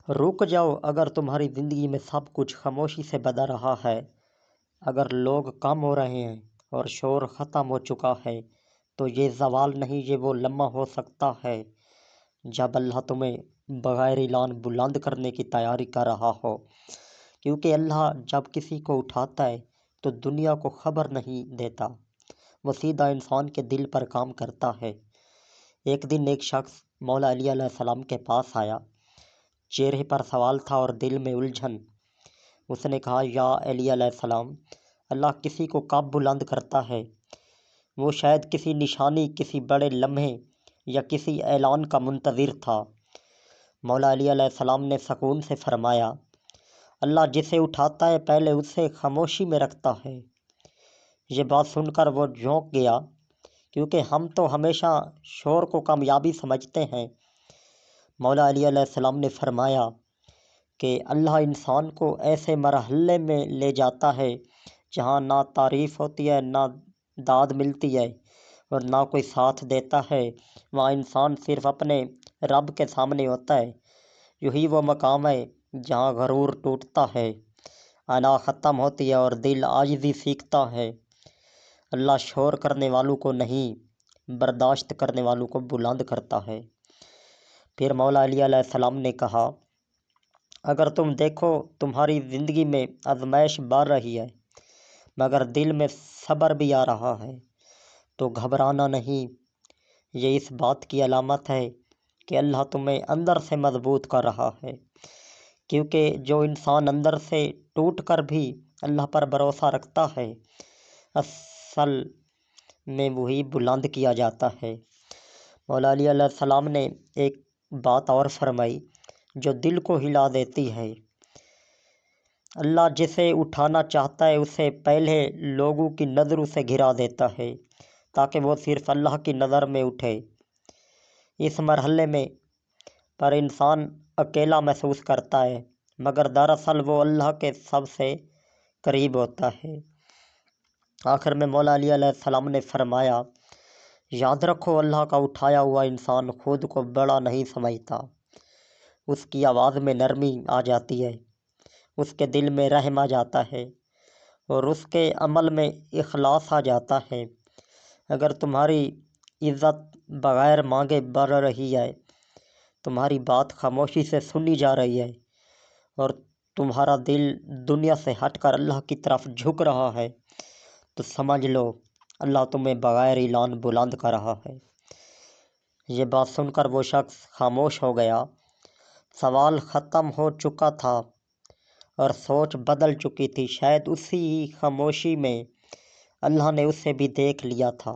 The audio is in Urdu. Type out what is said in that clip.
رک جاؤ، اگر تمہاری زندگی میں سب کچھ خاموشی سے بدل رہا ہے، اگر لوگ کم ہو رہے ہیں اور شور ختم ہو چکا ہے، تو یہ زوال نہیں، یہ وہ لمحہ ہو سکتا ہے جب اللہ تمہیں بغیر اعلان بلند کرنے کی تیاری کر رہا ہو۔ کیونکہ اللہ جب کسی کو اٹھاتا ہے تو دنیا کو خبر نہیں دیتا، وہ سیدھا انسان کے دل پر کام کرتا ہے۔ ایک دن ایک شخص مولا علی علیہ السلام کے پاس آیا، چہرے پر سوال تھا اور دل میں الجھن۔ اس نے کہا، یا علی علیہ السلام، اللہ کسی کو کب بلند کرتا ہے؟ وہ شاید کسی نشانی، کسی بڑے لمحے یا کسی اعلان کا منتظر تھا۔ مولا علی علیہ السلام نے سکون سے فرمایا، اللہ جسے اٹھاتا ہے پہلے اسے خاموشی میں رکھتا ہے۔ یہ بات سن کر وہ جھونک گیا، کیونکہ ہم تو ہمیشہ شور کو کامیابی سمجھتے ہیں۔ مولا علی علیہ السلام نے فرمایا کہ اللہ انسان کو ایسے مرحلے میں لے جاتا ہے جہاں نہ تعریف ہوتی ہے، نہ داد ملتی ہے اور نہ کوئی ساتھ دیتا ہے۔ وہاں انسان صرف اپنے رب کے سامنے ہوتا ہے۔ یہی وہ مقام ہے جہاں غرور ٹوٹتا ہے، انا ختم ہوتی ہے اور دل عاجزی سیکھتا ہے۔ اللہ شور کرنے والوں کو نہیں، برداشت کرنے والوں کو بلند کرتا ہے۔ پھر مولا علی علیہ السلام نے کہا، اگر تم دیکھو تمہاری زندگی میں آزمائش بڑھ رہی ہے مگر دل میں صبر بھی آ رہا ہے، تو گھبرانا نہیں۔ یہ اس بات کی علامت ہے کہ اللہ تمہیں اندر سے مضبوط کر رہا ہے، کیونکہ جو انسان اندر سے ٹوٹ کر بھی اللہ پر بھروسہ رکھتا ہے، اصل میں وہی بلند کیا جاتا ہے۔ مولا علی علیہ السلام نے ایک بات اور فرمائی جو دل کو ہلا دیتی ہے۔ اللہ جسے اٹھانا چاہتا ہے اسے پہلے لوگوں کی نظروں سے گھرا دیتا ہے تاکہ وہ صرف اللہ کی نظر میں اٹھے۔ اس مرحلے میں پر انسان اکیلا محسوس کرتا ہے، مگر دراصل وہ اللہ کے سب سے قریب ہوتا ہے۔ آخر میں مولا علی علیہ السلام نے فرمایا، یاد رکھو اللہ کا اٹھایا ہوا انسان خود کو بڑا نہیں سمجھتا۔ اس کی آواز میں نرمی آ جاتی ہے، اس کے دل میں رحم آ جاتا ہے اور اس کے عمل میں اخلاص آ جاتا ہے۔ اگر تمہاری عزت بغیر مانگے بڑھ رہی ہے، تمہاری بات خاموشی سے سنی جا رہی ہے اور تمہارا دل دنیا سے ہٹ کر اللہ کی طرف جھک رہا ہے، تو سمجھ لو اللہ تمہیں بغیر اعلان بلند کر رہا ہے۔ یہ بات سن کر وہ شخص خاموش ہو گیا۔ سوال ختم ہو چکا تھا اور سوچ بدل چکی تھی۔ شاید اسی خاموشی میں اللہ نے اسے بھی دیکھ لیا تھا۔